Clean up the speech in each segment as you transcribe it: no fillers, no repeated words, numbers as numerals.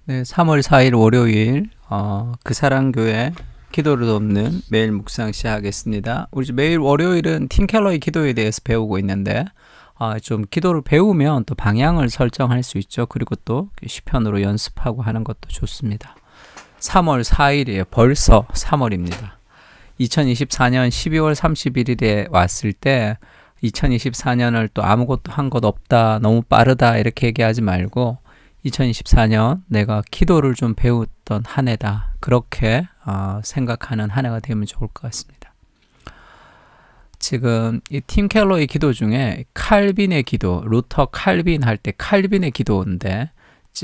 네, 3월 4일 월요일 그 사랑교회 기도를 돕는 매일 묵상 시작하겠습니다. 우리 매일 월요일은 팀 켈러의 기도에 대해서 배우고 있는데 좀 기도를 배우면 또 방향을 설정할 수 있죠. 그리고 또 시편으로 연습하고 하는 것도 좋습니다. 3월 4일이에요. 벌써 3월입니다. 2024년 12월 31일에 왔을 때 2024년을 또 아무것도 한 것 없다, 너무 빠르다 이렇게 얘기하지 말고 2024년 내가 기도를 좀 배웠던 한 해다. 그렇게 생각하는 한 해가 되면 좋을 것 같습니다. 지금 이 팀 켈러의 기도 중에 칼빈의 기도, 루터 칼빈 할 때 칼빈의 기도인데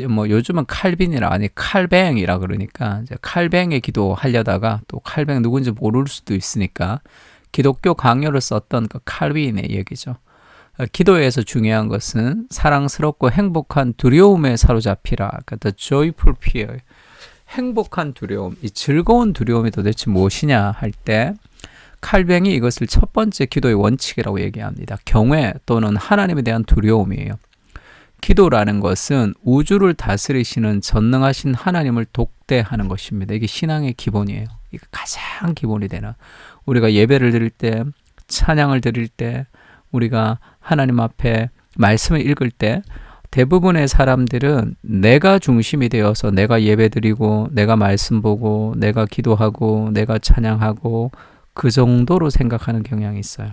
뭐 요즘은 칼빈이라 아니 칼뱅이라 그러니까 이제 칼뱅의 기도 하려다가 또 칼뱅 누군지 모를 수도 있으니까 기독교 강요를 썼던 그 칼빈의 얘기죠. 기도에서 중요한 것은 사랑스럽고 행복한 두려움에 사로잡히라. 그러니까 the joyful fear. 행복한 두려움, 이 즐거운 두려움이 도대체 무엇이냐 할 때 칼뱅이 이것을 첫 번째 기도의 원칙이라고 얘기합니다. 경외 또는 하나님에 대한 두려움이에요. 기도라는 것은 우주를 다스리시는 전능하신 하나님을 독대하는 것입니다. 이게 신앙의 기본이에요. 이게 가장 기본이 되는. 우리가 예배를 드릴 때, 찬양을 드릴 때, 우리가 하나님 앞에 말씀을 읽을 때 대부분의 사람들은 내가 중심이 되어서 내가 예배드리고 내가 말씀 보고 내가 기도하고 내가 찬양하고 그 정도로 생각하는 경향이 있어요.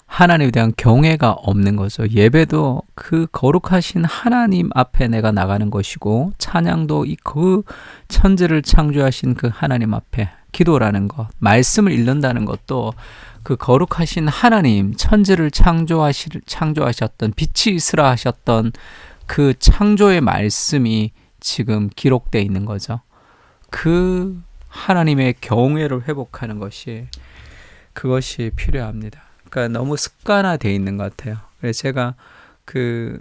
하나님에 대한 경외가 없는 거죠. 예배도 그 거룩하신 하나님 앞에 내가 나가는 것이고 찬양도 그 천지를 창조하신 그 하나님 앞에 기도라는 것, 말씀을 읽는다는 것도 그 거룩하신 하나님, 천지를 창조하셨던 빛이 있으라 하셨던 그 창조의 말씀이 지금 기록되어 있는 거죠. 그 하나님의 경외를 회복하는 그것이 필요합니다. 그러니까 너무 습관화되어 있는 것 같아요. 그래서 제가 그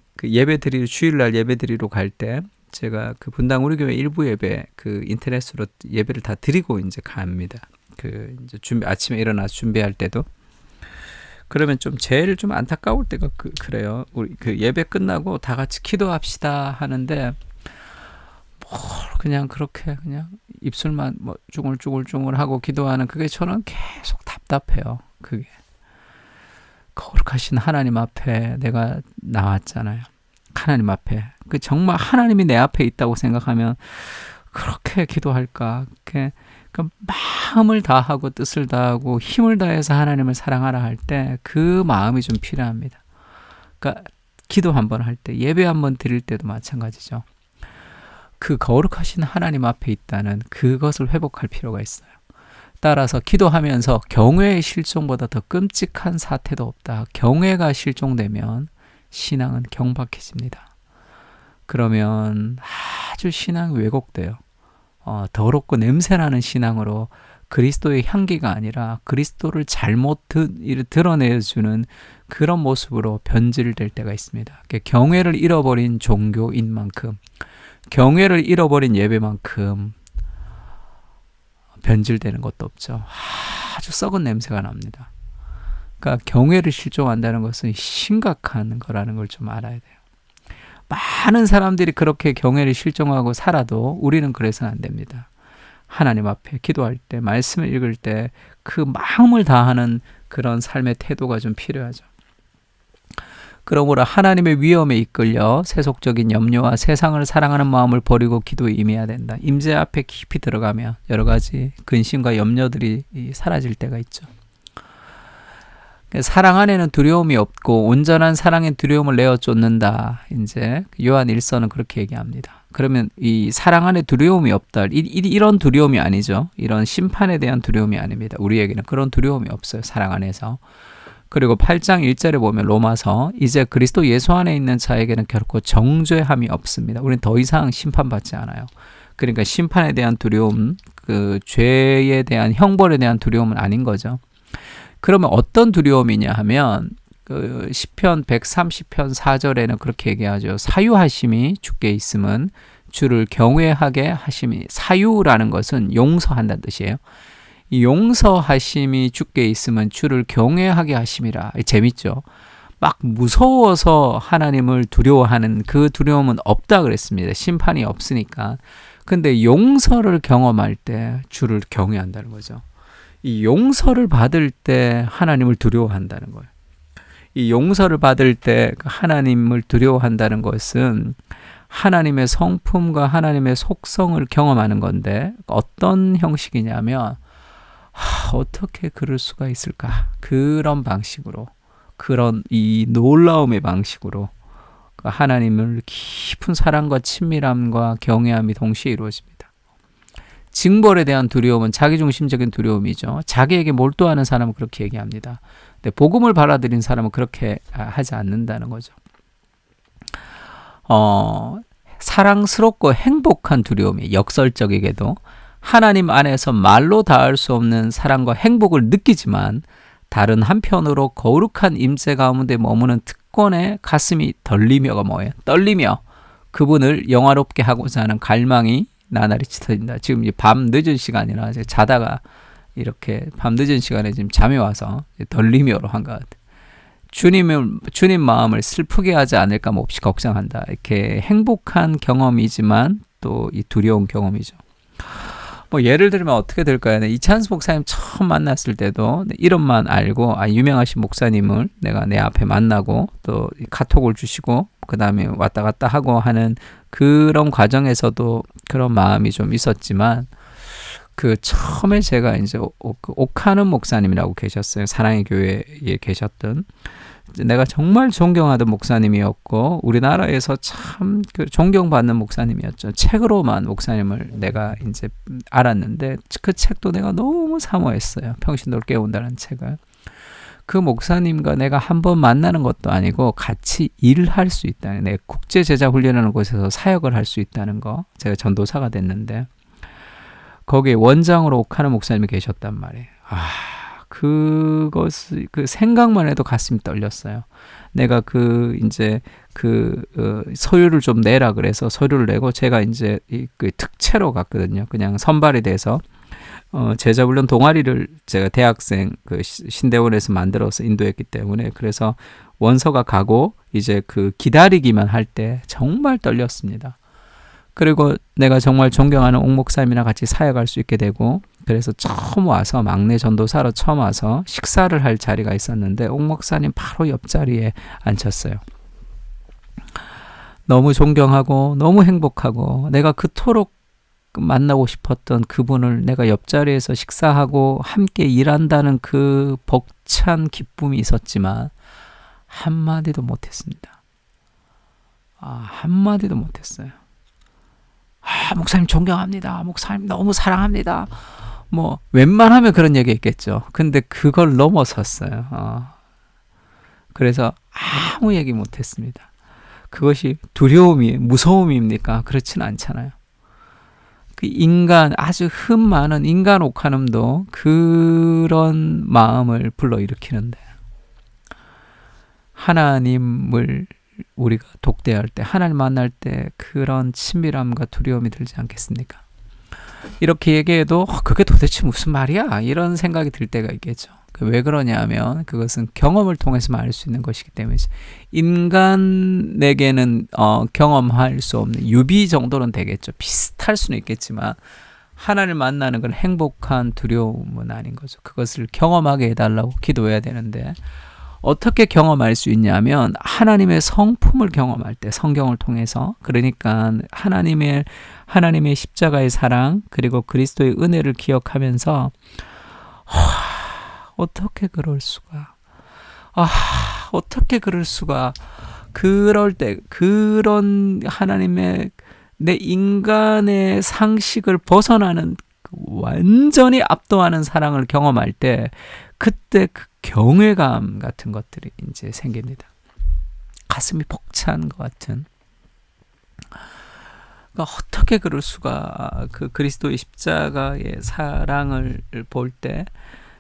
주일날 예배드리러 갈 때 제가 그 분당 우리 교회 일부 예배 그 인터넷으로 예배를 다 드리고 이제 갑니다. 이제 아침에 일어나서 준비할 때도 그러면 제일 안타까울 때가 그래요. 우리 예배 끝나고 다 같이 기도합시다 하는데 그냥 그렇게 그냥 입술만 뭐 쭈글쭈글 하고 기도하는 그게 저는 계속 답답해요. 그게 거룩하신 하나님 앞에 내가 나왔잖아요. 하나님 앞에 정말 하나님이 내 앞에 있다고 생각하면 그렇게 기도할까? 마음을 다하고 뜻을 다하고 힘을 다해서 하나님을 사랑하라 할 때 그 마음이 좀 필요합니다. 그러니까 기도 한번 할 때, 예배 한번 드릴 때도 마찬가지죠. 그 거룩하신 하나님 앞에 있다는 그것을 회복할 필요가 있어요. 따라서 기도하면서 경외의 실종보다 더 끔찍한 사태도 없다. 경외가 실종되면 신앙은 경박해집니다. 그러면 아주 신앙이 왜곡돼요. 더럽고 냄새나는 신앙으로 그리스도의 향기가 아니라 그리스도를 잘못 드러내주는 그런 모습으로 변질될 때가 있습니다. 경외를 잃어버린 종교인 만큼, 경외를 잃어버린 예배만큼 변질되는 것도 없죠. 아주 썩은 냄새가 납니다. 그러니까 경외를 실종한다는 것은 심각한 거라는 걸 좀 알아야 돼요. 많은 사람들이 그렇게 경외를 실종하고 살아도 우리는 그래서는 안 됩니다. 하나님 앞에 기도할 때, 말씀을 읽을 때 그 마음을 다하는 그런 삶의 태도가 좀 필요하죠. 그러므로 하나님의 위엄에 이끌려 세속적인 염려와 세상을 사랑하는 마음을 버리고 기도에 임해야 된다. 임재 앞에 깊이 들어가면 여러 가지 근심과 염려들이 사라질 때가 있죠. 사랑 안에는 두려움이 없고 온전한 사랑의 두려움을 내어 쫓는다. 이제 요한 1서는 그렇게 얘기합니다. 그러면 이 사랑 안에 두려움이 없다. 이런 두려움이 아니죠. 이런 심판에 대한 두려움이 아닙니다. 우리에게는 그런 두려움이 없어요. 사랑 안에서. 그리고 8장 1절에 보면 로마서 이제 그리스도 예수 안에 있는 자에게는 결코 정죄함이 없습니다. 우리는 더 이상 심판받지 않아요. 그러니까 심판에 대한 두려움, 그 죄에 대한 형벌에 대한 두려움은 아닌 거죠. 그러면 어떤 두려움이냐 하면 시편 130편 4절에는 그렇게 얘기하죠. 사유하심이 주께 있음은 주를 경외하게 하심이, 사유라는 것은 용서한다는 뜻이에요. 이 용서하심이 주께 있으면 주를 경외하게 하심이라. 재밌죠. 막 무서워서 하나님을 두려워하는 그 두려움은 없다 그랬습니다. 심판이 없으니까. 근데 용서를 경험할 때 주를 경외한다는 거죠. 이 용서를 받을 때 하나님을 두려워한다는 거예요. 이 용서를 받을 때 하나님을 두려워한다는 것은 하나님의 성품과 하나님의 속성을 경험하는 건데, 어떤 형식이냐면 어떻게 그럴 수가 있을까? 그런 방식으로, 그런 이 놀라움의 방식으로 하나님을 깊은 사랑과 친밀함과 경외함이 동시에 이루어집니다. 징벌에 대한 두려움은 자기중심적인 두려움이죠. 자기에게 몰두하는 사람은 그렇게 얘기합니다. 근데 복음을 받아들인 사람은 그렇게 하지 않는다는 거죠. 사랑스럽고 행복한 두려움이 역설적이게도 하나님 안에서 말로 닿을 수 없는 사랑과 행복을 느끼지만, 다른 한편으로 거룩한 임재 가운데 머무는 특권에 가슴이 떨리며가 뭐예요? 떨리며 그분을 영화롭게 하고자 하는 갈망이 나날이 짙어진다. 지금 밤 늦은 시간이라 자다가 이렇게 밤 늦은 시간에 지금 잠이 와서 떨리며로 한 것 같아요. 주님 마음을 슬프게 하지 않을까 몹시 걱정한다. 이렇게 행복한 경험이지만 또 이 두려운 경험이죠. 뭐 예를 들면 어떻게 될까요? 이찬수 목사님 처음 만났을 때도 이름만 알고 유명하신 목사님을 내가 내 앞에 만나고 또 카톡을 주시고 그 다음에 왔다 갔다 하고 하는 그런 과정에서도 그런 마음이 좀 있었지만, 그 처음에 제가 이제 옥하는 목사님이라고 계셨어요. 사랑의 교회에 계셨던, 내가 정말 존경하던 목사님이었고 우리나라에서 참 존경받는 목사님이었죠. 책으로만 목사님을 내가 이제 알았는데 그 책도 내가 너무 사모했어요. 평신도를 깨운다는 책을. 그 목사님과 내가 한번 만나는 것도 아니고 같이 일할 수 있다는, 내가 국제제자훈련하는 곳에서 사역을 할 수 있다는 거, 제가 전도사가 됐는데 거기에 원장으로 옥하는 목사님이 계셨단 말이에요. 그 생각만 해도 가슴이 떨렸어요. 내가 서류를 좀 내라 그래서 서류를 내고 제가 이제 그 특채로 갔거든요. 그냥 선발이 돼서 제자훈련 동아리를 제가 대학생 신대원에서 만들어서 인도했기 때문에, 그래서 원서가 가고 이제 기다리기만 할 때 정말 떨렸습니다. 그리고 내가 정말 존경하는 옥 목사님이랑 같이 사역할 수 있게 되고, 그래서 처음 와서 막내 전도사로 처음 와서 식사를 할 자리가 있었는데 옥 목사님 바로 옆자리에 앉혔어요. 너무 존경하고 너무 행복하고, 내가 그토록 만나고 싶었던 그분을 내가 옆자리에서 식사하고 함께 일한다는 그 벅찬 기쁨이 있었지만 한마디도 못했습니다. 한마디도 못했어요. 목사님 존경합니다. 목사님 너무 사랑합니다. 뭐 웬만하면 그런 얘기 했겠죠. 근데 그걸 넘어섰어요. 그래서 아무 얘기 못했습니다. 그것이 두려움이 무서움입니까? 그렇지는 않잖아요. 그 인간, 아주 흠 많은 인간 옥한음도 그런 마음을 불러일으키는데, 하나님을 우리가 독대할 때, 하나님 만날 때 그런 친밀함과 두려움이 들지 않겠습니까? 이렇게 얘기해도 그게 도대체 무슨 말이야? 이런 생각이 들 때가 있겠죠. 왜 그러냐면 그것은 경험을 통해서만 알 수 있는 것이기 때문이죠. 인간에게는 경험할 수 없는 유비 정도는 되겠죠. 비슷할 수는 있겠지만 하나님을 만나는 건 행복한 두려움은 아닌 거죠. 그것을 경험하게 해달라고 기도해야 되는데, 어떻게 경험할 수 있냐면 하나님의 성품을 경험할 때, 성경을 통해서, 그러니까 하나님의 십자가의 사랑 그리고 그리스도의 은혜를 기억하면서 어떻게 그럴 수가, 어떻게 그럴 수가, 그럴 때 그런 하나님의 내 인간의 상식을 벗어나는 완전히 압도하는 사랑을 경험할 때, 그때 그 경외감 같은 것들이 이제 생깁니다. 가슴이 벅찬 것 같은. 그러니까 어떻게 그럴 수가, 그 그리스도의 십자가의 사랑을 볼 때,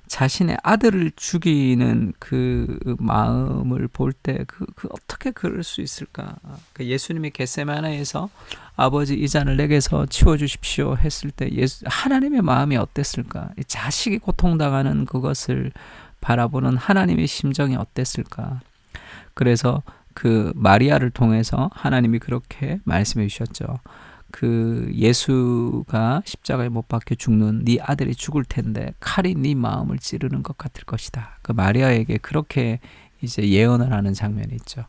자신의 아들을 죽이는 그 마음을 볼 때, 어떻게 그럴 수 있을까? 예수님이 겟세마네에서 아버지 이 잔을 내게서 치워주십시오 했을 때 하나님의 마음이 어땠을까? 자식이 고통당하는 그것을 바라보는 하나님의 심정이 어땠을까? 그래서 그 마리아를 통해서 하나님이 그렇게 말씀해 주셨죠. 그 예수가 십자가에 못 박혀 죽는 네 아들이 죽을 텐데 칼이 네 마음을 찌르는 것 같을 것이다. 그 마리아에게 그렇게 이제 예언을 하는 장면이 있죠.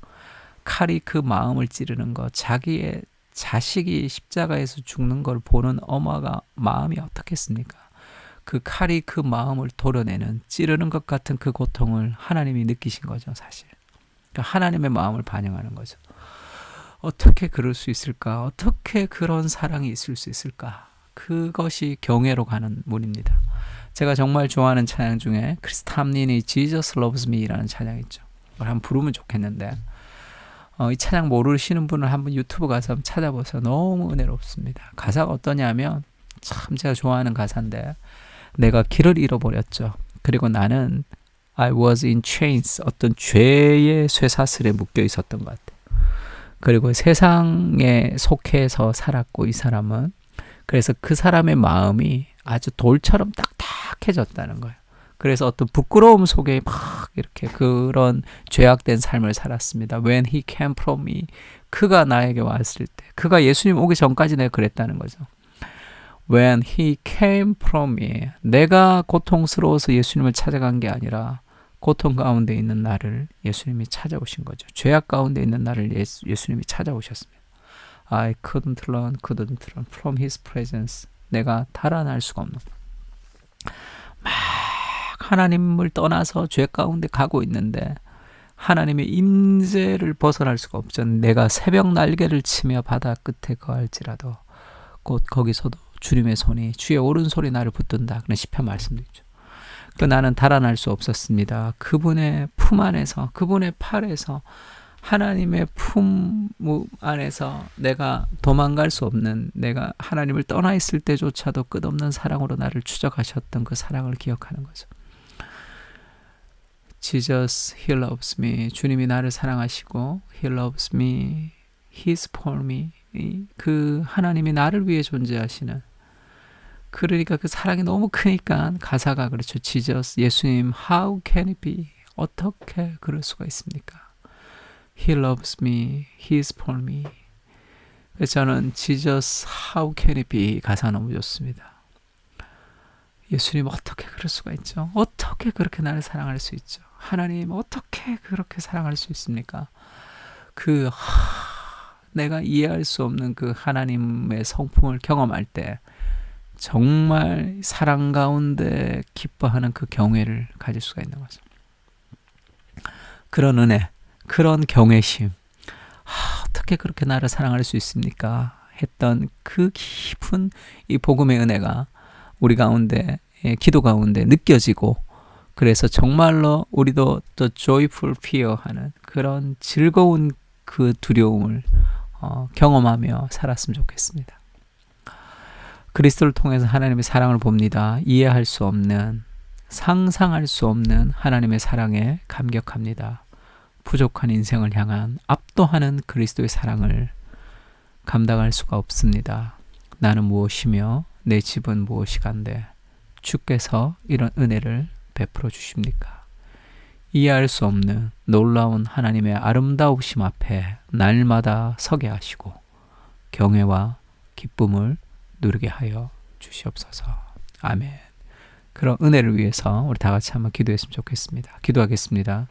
칼이 그 마음을 찌르는 것, 자기의 자식이 십자가에서 죽는 걸 보는 엄마가 마음이 어떻겠습니까? 그 칼이 그 마음을 도려내는, 찌르는 것 같은 그 고통을 하나님이 느끼신 거죠, 사실. 그러니까 하나님의 마음을 반영하는 거죠. 어떻게 그럴 수 있을까? 어떻게 그런 사랑이 있을 수 있을까? 그것이 경외로 가는 문입니다. 제가 정말 좋아하는 찬양 중에 크리스 탐린이 Jesus Loves Me라는 찬양이 있죠. 그걸 한번 부르면 좋겠는데 이 찬양 모르시는 분은 한번 유튜브 가서 한번 찾아보세요. 너무 은혜롭습니다. 가사가 어떠냐면 참 제가 좋아하는 가사인데, 내가 길을 잃어버렸죠. 그리고 나는 I was in chains, 어떤 죄의 쇠사슬에 묶여 있었던 것 같아요. 그리고 세상에 속해서 살았고, 이 사람은 그래서 그 사람의 마음이 아주 돌처럼 딱딱해졌다는 거예요. 그래서 어떤 부끄러움 속에 막 이렇게 그런 죄악된 삶을 살았습니다. When he came from me, 그가 나에게 왔을 때, 그가 예수님 오기 전까지 내가 그랬다는 거죠. When he came from me, 내가 고통스러워서 예수님을 찾아간 게 아니라 고통 가운데 있는 나를 예수님이 찾아오신 거죠. 죄악 가운데 있는 나를 예수님이 찾아오셨습니다. I couldn't run from his presence. 내가 달아날 수가 없는, 막 하나님을 떠나서 죄 가운데 가고 있는데 하나님의 임재를 벗어날 수가 없죠. 내가 새벽 날개를 치며 바다 끝에 거할지라도 곧 거기서도 주님의 손이, 주의 오른손이 나를 붙든다. 그런 시편 말씀도 있죠. 그 나는 달아날 수 없었습니다. 그분의 품 안에서, 그분의 팔에서, 하나님의 품 안에서 내가 도망갈 수 없는, 내가 하나님을 떠나 있을 때조차도 끝없는 사랑으로 나를 추적하셨던 그 사랑을 기억하는 거죠. Jesus, He loves me. 주님이 나를 사랑하시고 He loves me. He's for me. 그 하나님이 나를 위해 존재하시는, 그러니까 그 사랑이 너무 크니까 가사가 그렇죠. Jesus, 예수님, how can it be? 어떻게 그럴 수가 있습니까? He loves me, He's for me. 그래서 저는 Jesus, how can it be? 가사 너무 좋습니다. 예수님 어떻게 그럴 수가 있죠? 어떻게 그렇게 나를 사랑할 수 있죠? 하나님 어떻게 그렇게 사랑할 수 있습니까? 내가 이해할 수 없는 그 하나님의 성품을 경험할 때 정말 사랑 가운데 기뻐하는 그 경외를 가질 수가 있는 거죠. 그런 은혜, 그런 경외심, 어떻게 그렇게 나를 사랑할 수 있습니까? 했던 그 깊은 이 복음의 은혜가 우리 가운데, 기도 가운데 느껴지고, 그래서 정말로 우리도 또 joyful fear 하는 그런 즐거운 그 두려움을 경험하며 살았으면 좋겠습니다. 그리스도를 통해서 하나님의 사랑을 봅니다. 이해할 수 없는, 상상할 수 없는 하나님의 사랑에 감격합니다. 부족한 인생을 향한 압도하는 그리스도의 사랑을 감당할 수가 없습니다. 나는 무엇이며 내 집은 무엇이간데 주께서 이런 은혜를 베풀어 주십니까? 이해할 수 없는 놀라운 하나님의 아름다우심 앞에 날마다 서게 하시고 경외와 기쁨을 누리게 하여 주시옵소서. 아멘. 그런 은혜를 위해서 우리 다 같이 한번 기도했으면 좋겠습니다. 기도하겠습니다.